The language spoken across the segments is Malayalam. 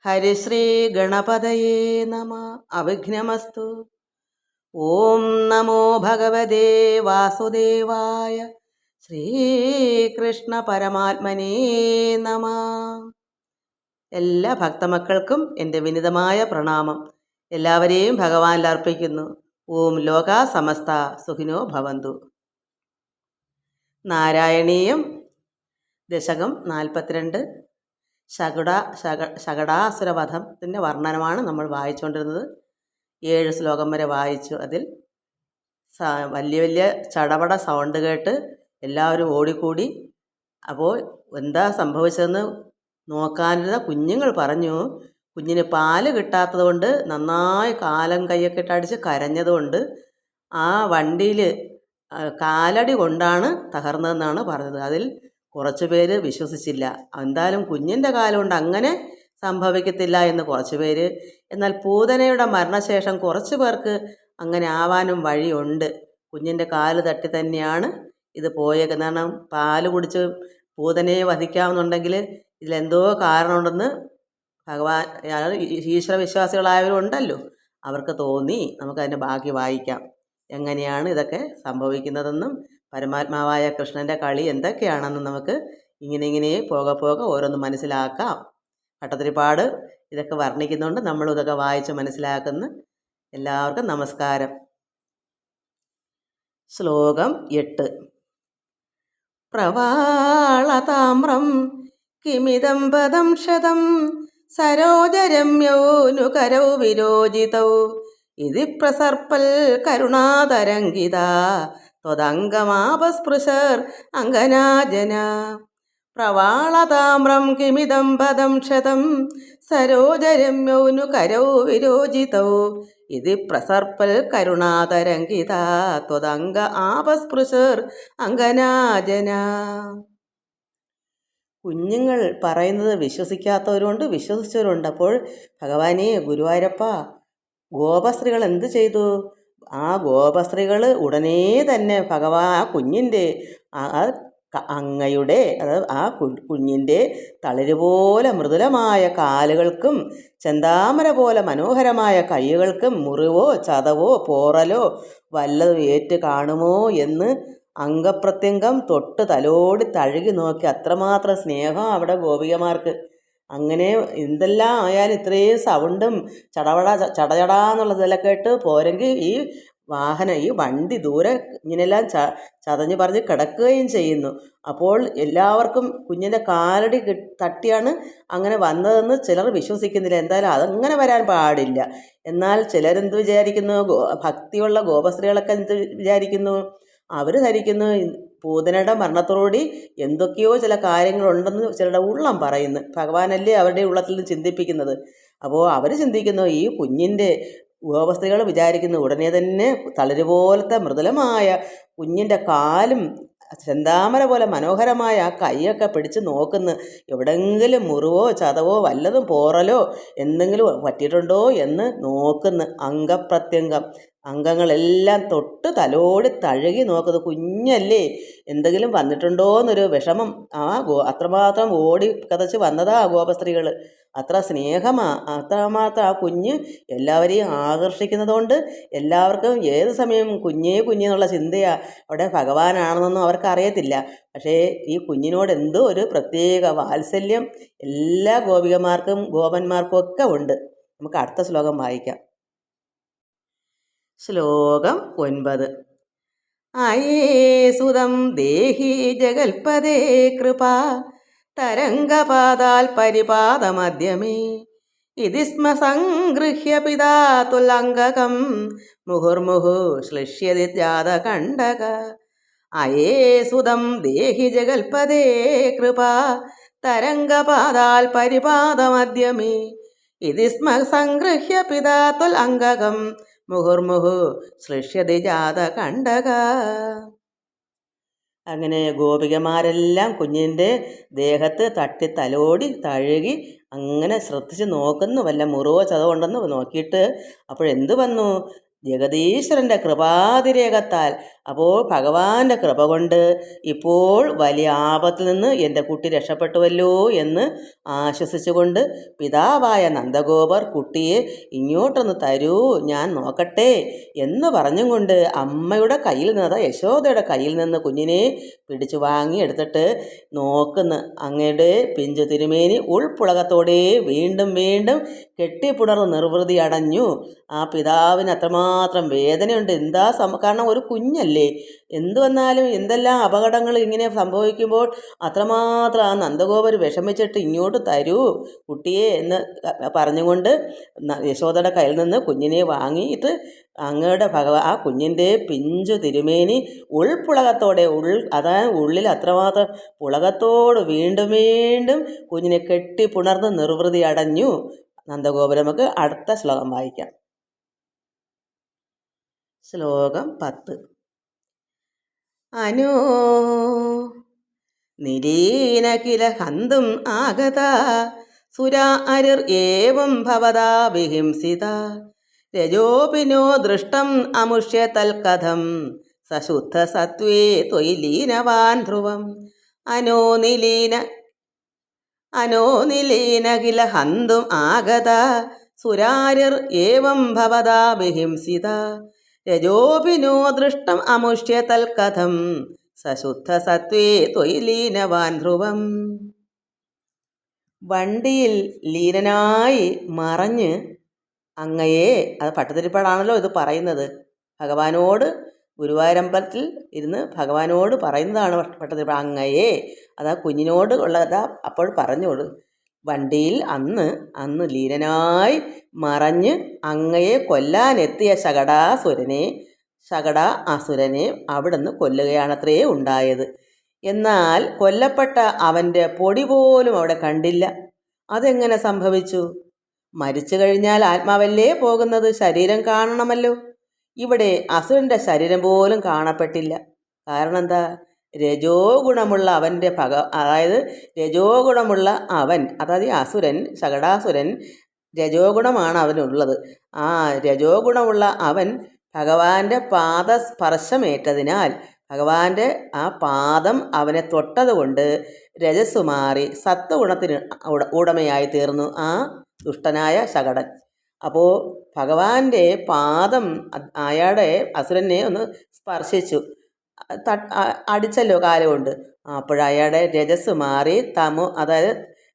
ഹരിശ്രീ ഗണപതയേ നമ. അവിഘ്നമസ്തു. ഓം നമോ ഭഗവതേ വാസുദേവായ. ശ്രീകൃഷ്ണ പരമാത്മനേ നമ. എല്ലാ ഭക്തമക്കൾക്കും എൻ്റെ വിനിതമായ പ്രണാമം. എല്ലാവരെയും ഭഗവാനിൽ അർപ്പിക്കുന്നു. ഓം ലോകാ സമസ്ത സുഖിനോ ഭവന്തു. നാരായണീയം ദശകം 42 ശകടാസുരവധത്തിൻ്റെ വർണ്ണനമാണ് നമ്മൾ വായിച്ചുകൊണ്ടിരുന്നത്. 7 ശ്ലോകം വരെ വായിച്ചു. അതിൽ വലിയ വലിയ ചടപട സൗണ്ട് കേട്ട് എല്ലാവരും ഓടിക്കൂടി. അപ്പോൾ എന്താ സംഭവിച്ചതെന്ന് നോക്കാനിരുന്ന കുഞ്ഞുങ്ങൾ പറഞ്ഞു, കുഞ്ഞിന് പാല് കിട്ടാത്തത് കൊണ്ട് നന്നായി കാലം കൈയൊക്കെ ഇട്ടടിച്ച് കരഞ്ഞതുകൊണ്ട് ആ വണ്ടിയിൽ കാലടി കൊണ്ടാണ് തകർന്നതെന്നാണ് പറഞ്ഞത്. അതിൽ കുറച്ച് പേര് വിശ്വസിച്ചില്ല. എന്തായാലും കുഞ്ഞിൻ്റെ കാലം കൊണ്ട് അങ്ങനെ സംഭവിക്കത്തില്ല എന്ന് കുറച്ച് പേര്. എന്നാൽ പൂതനയുടെ മരണശേഷം കുറച്ച് പേർക്ക് അങ്ങനെ ആവാനും വഴിയുണ്ട്. കുഞ്ഞിൻ്റെ കാല് തട്ടി തന്നെയാണ് ഇത് പോയേക്കുന്നത്. കാരണം പാല് കുടിച്ച് പൂതനയെ വധിക്കാമെന്നുണ്ടെങ്കിൽ ഇതിലെന്തോ കാരണമുണ്ടെന്ന് ഭഗവാൻ ഈശ്വര വിശ്വാസികളായവരുണ്ടല്ലോ, അവർക്ക് തോന്നി. നമുക്കതിൻ്റെ ബാക്കി വായിക്കാം, എങ്ങനെയാണ് ഇതൊക്കെ സംഭവിക്കുന്നതെന്നും പരമാത്മാവായ കൃഷ്ണൻ്റെ കളി എന്തൊക്കെയാണെന്നും നമുക്ക് ഇങ്ങനെ പോകെ ഓരോന്ന് മനസ്സിലാക്കാം. ഭട്ടതിരിപ്പാട് ഇതൊക്കെ വർണ്ണിക്കുന്നുണ്ട്, നമ്മളും ഇതൊക്കെ വായിച്ച് മനസ്സിലാക്കുന്നു. എല്ലാവർക്കും നമസ്കാരം. ശ്ലോകം 8. പ്രവാളതാമ്രം കിമിദം പദം ശതം സരോജരമ്യോനുകരൗ വിരോജിതൗ ഇതി പ്രസർപ്പൽ കരുണാതരംഗിത ത്വദംഗമാപസ്പൃശർ അംഗനാജന. പ്രവാളതാമ്രം കിമിദം പദം ശതം സരോജരമ്യോനുകരൗ വിരോജിതൗ ഇതി പ്രസർപ്പൽ കരുണാതരംഗിത ത്വദംഗ ആപസ്പൃശർ അംഗനാജന. കുഞ്ഞുങ്ങൾ പറയുന്നത് വിശ്വസിക്കാത്തവരുണ്ട്, വിശ്വസിച്ചവരുണ്ട്. അപ്പോൾ ഭഗവാനെ, ഗുരുവായൂരപ്പ, ഗോപസ്ത്രീകൾ എന്ത് ചെയ്തു? ആ ഗോപസ്ത്രീകൾ ഉടനെ തന്നെ ആ കുഞ്ഞിൻ്റെ അങ്ങയുടെ, അതായത് ആ കുഞ്ഞിൻ്റെ തളിരുപോലെ മൃദുലമായ കാലുകൾക്കും ചെന്താമര പോലെ മനോഹരമായ കൈകൾക്കും മുറിവോ ചതവോ പോറലോ വല്ലതും ഏറ്റ് കാണുമോ എന്ന് അംഗപ്രത്യംഗം തൊട്ട് തലോടി തഴുകി നോക്കി. അത്രമാത്രം സ്നേഹം അവിടെ ഗോപികമാർക്ക്. അങ്ങനെ എന്തെല്ലാം ആയാലും ഇത്രയും സൗണ്ടും ചടചടാന്നുള്ളതെല്ലാം കേട്ട് പോരെങ്കിൽ ഈ വണ്ടി ദൂരെ ഇങ്ങനെല്ലാം ചതഞ്ഞ് പറഞ്ഞ് കിടക്കുകയും ചെയ്യുന്നു. അപ്പോൾ എല്ലാവർക്കും കുഞ്ഞിൻ്റെ കാലടി തട്ടിയാണ് അങ്ങനെ വന്നതെന്ന് ചിലർ വിശ്വസിക്കുന്നില്ല. എന്തായാലും അതങ്ങനെ വരാൻ പാടില്ല. എന്നാൽ ചിലരെന്ത് വിചാരിക്കുന്നു? ഭക്തിയുള്ള ഗോപസ്ത്രീകളൊക്കെ എന്ത് വിചാരിക്കുന്നു? അവർ ധരിക്കുന്നു പൂതനയുടെ മരണത്തോടുകൂടി എന്തൊക്കെയോ ചില കാര്യങ്ങളുണ്ടെന്ന് ചിലരുടെ ഉള്ളം പറയുന്നു. ഭഗവാനല്ലേ അവരുടെ ഉള്ളത്തിൽ നിന്ന് ചിന്തിപ്പിക്കുന്നത്. അപ്പോൾ അവർ ചിന്തിക്കുന്നു, ഈ കുഞ്ഞിൻ്റെ ഗോപസ്ത്രീകൾ വിചാരിക്കുന്നു ഉടനെ തന്നെ തളിരുപോലത്തെ മൃദുലമായ കുഞ്ഞിൻ്റെ കാലും ചെന്താമര പോലെ മനോഹരമായ ആ കൈയൊക്കെ പിടിച്ച് നോക്കുന്നു. എവിടെയെങ്കിലും മുറിവോ ചതവോ വല്ലതും പോറലോ എന്തെങ്കിലും പറ്റിയിട്ടുണ്ടോ എന്ന് നോക്കുന്നു. അംഗപ്രത്യംഗം, അംഗങ്ങളെല്ലാം തൊട്ട് തലോടി തഴുകി നോക്കുന്നത്. കുഞ്ഞല്ലേ, എന്തെങ്കിലും വന്നിട്ടുണ്ടോ എന്നൊരു വിഷമം. അത്രമാത്രം ഓടി കതച്ച് വന്നതാ ഗോപസ്ത്രീകൾ. അത്ര സ്നേഹമാണ്, അത്രമാത്രം ആ കുഞ്ഞ് എല്ലാവരെയും ആകർഷിക്കുന്നതുകൊണ്ട് എല്ലാവർക്കും ഏത് സമയം കുഞ്ഞേ കുഞ്ഞെന്നുള്ള ചിന്തയാണ്. അവിടെ ഭഗവാനാണെന്നൊന്നും അവർക്ക് അറിയത്തില്ല. പക്ഷേ ഈ കുഞ്ഞിനോട് എന്തോ ഒരു പ്രത്യേക വാത്സല്യം എല്ലാ ഗോപികമാർക്കും ഗോപന്മാർക്കും ഒക്കെ ഉണ്ട്. നമുക്ക് അടുത്ത ശ്ലോകം വായിക്കാം. ശ്ലോകം 9. ആയേ സുതം ദേഹി ജഗൽപദേ കൃപാ തരംഗപാദാൽ പരിപാദമധ്യമേ ഇതി സ്മ സംഗൃഹ്യ പിതാ തുലംഗകം മുഹുർമുഹു ശ്ലിഷ്യതി ജാതകണ്ഡക. അയേ സുതം ദേഹി ജഗൽപദേ കൃപാ തരംഗപാദാൽ പരിപാദമധ്യമേ ഇതി സ്മ സംഗൃഹ്യ പിതാ തുലംഗകം മുഹുർമുഹു ശ്ലിഷ്യതി ജാതകണ്ഡക. അങ്ങനെ ഗോപികമാരെല്ലാം കുഞ്ഞിൻ്റെ ദേഹത്ത് തട്ടി തലോടി തഴുകി അങ്ങനെ ശ്രദ്ധിച്ച് നോക്കുന്നു. വല്ല മുറിവോ ചതവുണ്ടെന്ന് നോക്കിയിട്ട് അപ്പോഴെന്ത് വന്നു? ജഗദീശ്വരൻ്റെ കൃപാതിരേകത്താൽ അപ്പോൾ ഭഗവാന്റെ കൃപ കൊണ്ട് ഇപ്പോൾ വലിയ ആപത്തിൽ നിന്ന് എൻ്റെ കുട്ടി രക്ഷപ്പെട്ടുവല്ലോ എന്ന് ആശ്വസിച്ചുകൊണ്ട് പിതാവായ നന്ദഗോപർ കുട്ടിയെ ഇങ്ങോട്ടൊന്ന് തരൂ, ഞാൻ നോക്കട്ടെ എന്ന് പറഞ്ഞും കൊണ്ട് അമ്മയുടെ കയ്യിൽ നിന്ന്, യശോദയുടെ കയ്യിൽ നിന്ന് കുഞ്ഞിനെ പിടിച്ചു വാങ്ങി എടുത്തിട്ട് നോക്കുന്നു. അങ്ങയുടെ പിഞ്ചു തിരുമേനി ഉൾപ്പുളകത്തോടെ വീണ്ടും വീണ്ടും കെട്ടിപ്പുണർന്ന് നിർവൃതി അടഞ്ഞു. ആ പിതാവിന് അത്രമാത്രം വേദനയുണ്ട്. കാരണം ഒരു കുഞ്ഞല്ലേ, എന്തു വന്നാലും എന്തെല്ലാം അപകടങ്ങൾ ഇങ്ങനെ സംഭവിക്കുമ്പോൾ അത്രമാത്രം ആ നന്ദഗോപർ വിഷമിച്ചിട്ട് ഇങ്ങോട്ട് തരൂ കുട്ടിയെ എന്ന് പറഞ്ഞുകൊണ്ട് യശോദയുടെ കയ്യിൽ നിന്ന് കുഞ്ഞിനെ വാങ്ങിയിട്ട് അങ്ങയുടെ ആ കുഞ്ഞിൻ്റെ പിഞ്ചു തിരുമേനി ഉൾപ്പുളകത്തോടെ അതായത് ഉള്ളിൽ അത്രമാത്രം പുളകത്തോട് വീണ്ടും വീണ്ടും കുഞ്ഞിനെ കെട്ടിപ്പുണർന്ന് നിർവൃതി അടഞ്ഞു. നന്ദഗോപുരം നമുക്ക് അടുത്ത ശ്ലോകം വായിക്കാം. ശ്ലോകം 10. അനോ നിരീന കില ഹന്തും ആഗത സുരാ അരിർ ഏവം ഭവതാ വിഹിംസിത രജോപിനോ ദൃഷ്ടം അമുഷ്യ തൽകഥം സശുദ്ധ സത്വേ ത്വയി ലീനവാൻ ധ്രുവം അനോ നിലീന കില ഹന്തും ആഗത സുരാരിർ ഏവം ഭവതാ വിഹിംസിത രജോപിനോ ദൃഷ്ടം അമുഷ്യ തൽകഥം സശുദ്ധ സത്വേ ത്വയി ലീനവാൻ ധ്രുവം. വണ്ടിയിൽ ലീനനായി മറഞ്ഞ് അങ്ങയെ, അത് പട്ടതിരിപ്പാടാണല്ലോ ഇത് പറയുന്നത്, ഭഗവാനോട് ഗുരുവായൂരമ്പലത്തിൽ ഇരുന്ന് ഭഗവാനോട് പറയുന്നതാണ് പട്ടതിരിപ്പാട്. അങ്ങയെ, അതാ കുഞ്ഞിനോട് ഉള്ളതാ അപ്പോൾ പറഞ്ഞോളൂ. വണ്ടിയിൽ അന്ന് ലീനനായി മറഞ്ഞ് അങ്ങയെ കൊല്ലാനെത്തിയ ശകട അസുരനെ അവിടുന്ന് കൊല്ലുകയാണത്രേ ഉണ്ടായത്. എന്നാൽ കൊല്ലപ്പെട്ട അവൻ്റെ പൊടി പോലും അവിടെ കണ്ടില്ല. അതെങ്ങനെ സംഭവിച്ചു? മരിച്ചു കഴിഞ്ഞാൽ ആത്മാവല്ലേ പോകുന്നത്, ശരീരം കാണണമല്ലോ. ഇവിടെ അസുരൻ്റെ ശരീരം പോലും കാണപ്പെട്ടില്ല. കാരണം എന്താ? രജോ ഗുണമുള്ള അവൻ്റെ അതായത് രജോ ഗുണമുള്ള അവൻ, അതായത് അസുരൻ, ശകടാസുരൻ, രജോ ഗുണമാണ് അവനുള്ളത്. ആ രജോ ഗുണമുള്ള അവൻ ഭഗവാന്റെ പാദസ്പർശമേറ്റതിനാൽ, ഭഗവാന്റെ ആ പാദം അവനെ തൊട്ടതുകൊണ്ട് രജസ് മാറി സത്വഗുണത്തിന് ഉടമയായി തീർന്നു ആ ദുഷ്ടനായ ശകടൻ. അപ്പോൾ ഭഗവാന്റെ പാദം അയാളുടെ അസുരനെ ഒന്ന് സ്പർശിച്ചു, അടിച്ചല്ലോ കാലുകൊണ്ട്. അപ്പോഴയാളുടെ രജസ് മാറി അതായത്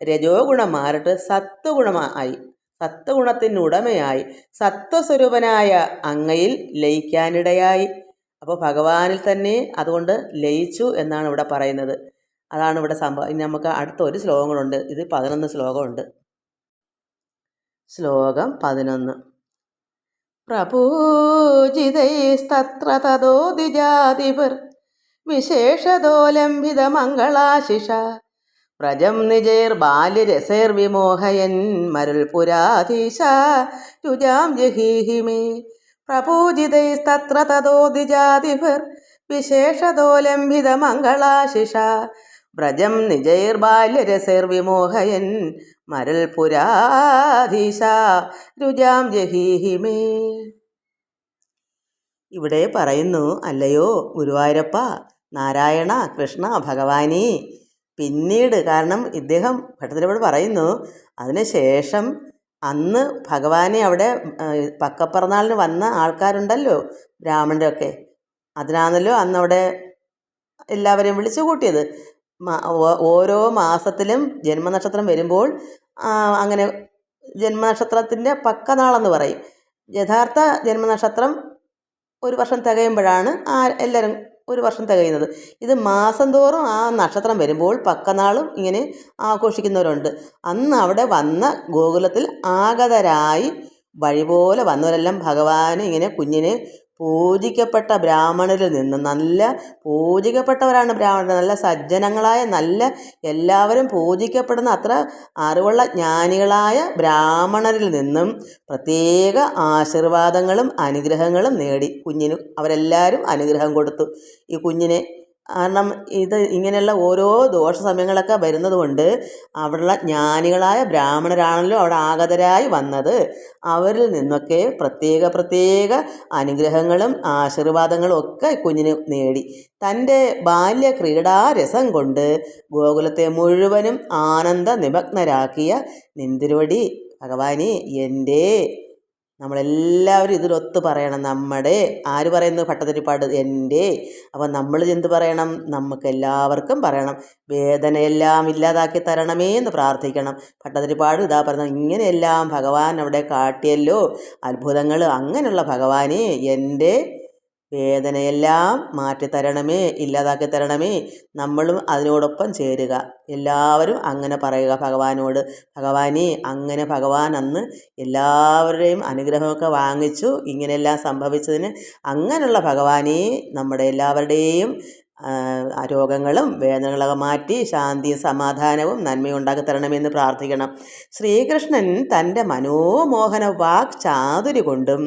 രജോ ഗുണം മാറിയിട്ട് സത്വഗുണമായി, സത്വഗുണത്തിനുടമയായി സത്വസ്വരൂപനായ അങ്ങയിൽ ലയിക്കാനിടയായി. അപ്പോൾ ഭഗവാനിൽ തന്നെ അതുകൊണ്ട് ലയിച്ചു എന്നാണ് ഇവിടെ പറയുന്നത്. അതാണ് ഇവിടെ സംഭവം. ഇനി നമുക്ക് അടുത്ത ഒരു ശ്ലോകങ്ങളുണ്ട്. ഇത് 11 ശ്ലോകമുണ്ട്. ശ്ലോകം 11. പ്രപൂജിതൈസ്തത്ര തതോ ദ്വിജാതിപർ വിശേഷതോലംബിതമംഗളാശിഷ വ്രജം നിജൈർബാല്യരസൈർവിമോഹയൻ മരുൽപുരാധീശ രുജാം ജഹീഹി മേ. പ്രപൂജിതൈസ്തത്ര തതോ ദ്വിജാതിപർ വിശേഷതോലംബിതമംഗളാശിഷ വ്രജം നിജൈർബാല്യരസൈർവിമോഹയൻ മരുൽപുരാധീശ രുജാം ജഹീഹി മേ. ഇവിടെ പറയുന്നു, അല്ലയോ ഗുരുവായൂരപ്പ, നാരായണ, കൃഷ്ണ, ഭഗവാനേ, പിന്നീട്, കാരണം ഇദ്ദേഹം ഭട്ടതിരിപ്പാട് പറയുന്നു, അതിനുശേഷം അന്ന് ഭഗവാനെ അവിടെ പക്കപ്പിറന്നാളിന് വന്ന ആൾക്കാരുണ്ടല്ലോ, ബ്രാഹ്മണരൊക്കെ, അതിനാണല്ലോ അന്നവിടെ എല്ലാവരെയും വിളിച്ചു കൂട്ടിയത്. ഓരോ മാസത്തിലും ജന്മനക്ഷത്രം വരുമ്പോൾ അങ്ങനെ ജന്മനക്ഷത്രത്തിൻ്റെ പക്കനാളെന്ന് പറയും. യഥാർത്ഥ ജന്മനക്ഷത്രം ഒരു വർഷം തികയുമ്പോഴാണ് എല്ലാവരും ഒരു വർഷം തികയുന്നത്. ഇത് മാസം തോറും ആ നക്ഷത്രം വരുമ്പോൾ പക്കനാളും ഇങ്ങനെ ആഘോഷിക്കുന്നവരുണ്ട്. അന്ന് അവിടെ വന്ന ഗോകുലത്തിൽ ആഗതരായി വഴി പോലെ വന്നവരെല്ലാം ഭഗവാന് ഇങ്ങനെ കുഞ്ഞിനെ പൂജിക്കപ്പെട്ട ബ്രാഹ്മണരിൽ നിന്ന്, നല്ല പൂജിക്കപ്പെട്ടവരാണ് ബ്രാഹ്മണർ, നല്ല സജ്ജനങ്ങളായ, നല്ല എല്ലാവരും പൂജിക്കപ്പെടുന്ന അത്ര അറിവുള്ള ജ്ഞാനികളായ ബ്രാഹ്മണരിൽ നിന്നും പ്രത്യേക ആശീർവാദങ്ങളും അനുഗ്രഹങ്ങളും നേടി കുഞ്ഞിന് അവരെല്ലാവരും അനുഗ്രഹം കൊടുത്തു. ഈ കുഞ്ഞിനെ കാരണം ഇത് ഇങ്ങനെയുള്ള ഓരോ ദോഷ സമയങ്ങളൊക്കെ വരുന്നത് കൊണ്ട് അവിടെയുള്ള ജ്ഞാനികളായ ബ്രാഹ്മണരാണല്ലോ അവിടെ ആഗതരായി വന്നത്. അവരിൽ നിന്നൊക്കെ പ്രത്യേക പ്രത്യേക അനുഗ്രഹങ്ങളും ആശീർവാദങ്ങളും ഒക്കെ കുഞ്ഞിന് നേടി. തൻ്റെ ബാല്യ ക്രീഡാരസം കൊണ്ട് ഗോകുലത്തെ മുഴുവനും ആനന്ദ നിമഗ്നരാക്കിയ നിന്തിരുവടി ഭഗവാനെ എൻ്റെ, നമ്മളെല്ലാവരും ഇതിലൊത്ത് പറയണം. നമ്മുടെ ആര് പറയുന്നു? ഭട്ടതിരിപ്പാട് എൻ്റെ. അപ്പം നമ്മൾ എന്ത് പറയണം? നമുക്ക് എല്ലാവർക്കും പറയണം, വേദനയെല്ലാം ഇല്ലാതാക്കി തരണമേ എന്ന് പ്രാർത്ഥിക്കണം. ഭട്ടതിരിപ്പാട് ഇതാ പറയുന്നത്, ഇങ്ങനെയെല്ലാം ഭഗവാൻ അവിടെ കാട്ടിയല്ലോ അത്ഭുതങ്ങൾ. അങ്ങനെയുള്ള ഭഗവാനെ എൻ്റെ വേദനയെല്ലാം മാറ്റിത്തരണമേ, ഇല്ലാതാക്കി തരണമേ. നമ്മളും അതിനോടൊപ്പം ചേരുക. എല്ലാവരും അങ്ങനെ പറയുക ഭഗവാനോട്, ഭഗവാനെ അങ്ങനെ ഭഗവാൻ അന്ന് എല്ലാവരുടെയും അനുഗ്രഹമൊക്കെ വാങ്ങിച്ചു ഇങ്ങനെയെല്ലാം സംഭവിച്ചതിന് അങ്ങനെയുള്ള ഭഗവാനെ നമ്മുടെ എല്ലാവരുടെയും രോഗങ്ങളും വേദനകളൊക്കെ മാറ്റി ശാന്തിയും സമാധാനവും നന്മയും ഉണ്ടാക്കി തരണമെന്ന് പ്രാർത്ഥിക്കണം. ശ്രീകൃഷ്ണൻ തൻ്റെ മനോമോഹന വാക് ചാതുരി കൊണ്ടും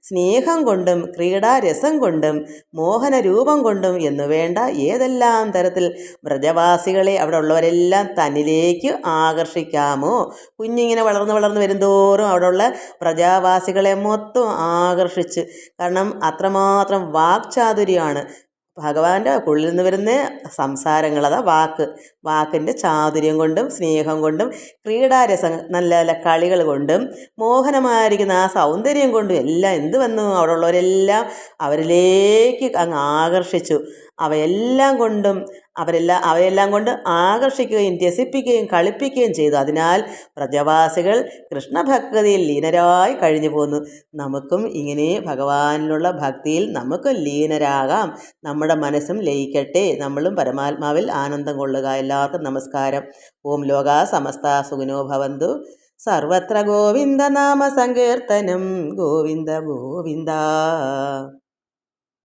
സ്നേഹം കൊണ്ടും ക്രീഡാരസം കൊണ്ടും മോഹന രൂപം കൊണ്ടും എന്നു വേണ്ട ഏതെല്ലാം തരത്തിൽ വ്രജവാസികളെ അവിടെ ഉള്ളവരെല്ലാം തന്നിലേക്ക് ആകർഷിക്കാമോ. കുഞ്ഞിങ്ങനെ വളർന്ന് വരുന്തോറും അവിടെയുള്ള പ്രജാവാസികളെ മൊത്തം ആകർഷിച്ച്, കാരണം അത്രമാത്രം വാക്ചാതുര്യമാണ് ഭഗവാന്റെ ഉള്ളിൽ നിന്ന് വരുന്ന സംസാരങ്ങൾ. അതാ വാക്കിൻ്റെ ചാതുര്യം കൊണ്ടും സ്നേഹം കൊണ്ടും ക്രീഡാരസം നല്ല നല്ല കളികൾ കൊണ്ടും മോഹനമായിരിക്കുന്ന ആ സൗന്ദര്യം കൊണ്ടും എല്ലാം എന്ത് വന്നു, അവിടെ ഉള്ളവരെല്ലാം അവരിലേക്ക് അങ്ങ് ആകർഷിച്ചു. അവയെല്ലാം കൊണ്ട് ആകർഷിക്കുകയും രസിപ്പിക്കുകയും കളിപ്പിക്കുകയും ചെയ്തു. അതിനാൽ പ്രജവാസികൾ കൃഷ്ണഭക്തിയിൽ ലീനരായി കഴിഞ്ഞു പോന്നു. നമുക്കും ഇങ്ങനെ ഭഗവാനിലുള്ള ഭക്തിയിൽ നമുക്കും ലീനരാകാം. നമ്മുടെ മനസ്സും ലയിക്കട്ടെ, നമ്മളും പരമാത്മാവിൽ ആനന്ദം കൊള്ളുക. എല്ലാവർക്കും നമസ്കാരം. ഓം ലോകാ സമസ്ത സുഖിനോ ഭവന്തു. സർവത്ര ഗോവിന്ദ നാമ സങ്കീർത്തനം. ഗോവിന്ദ ഗോവിന്ദ.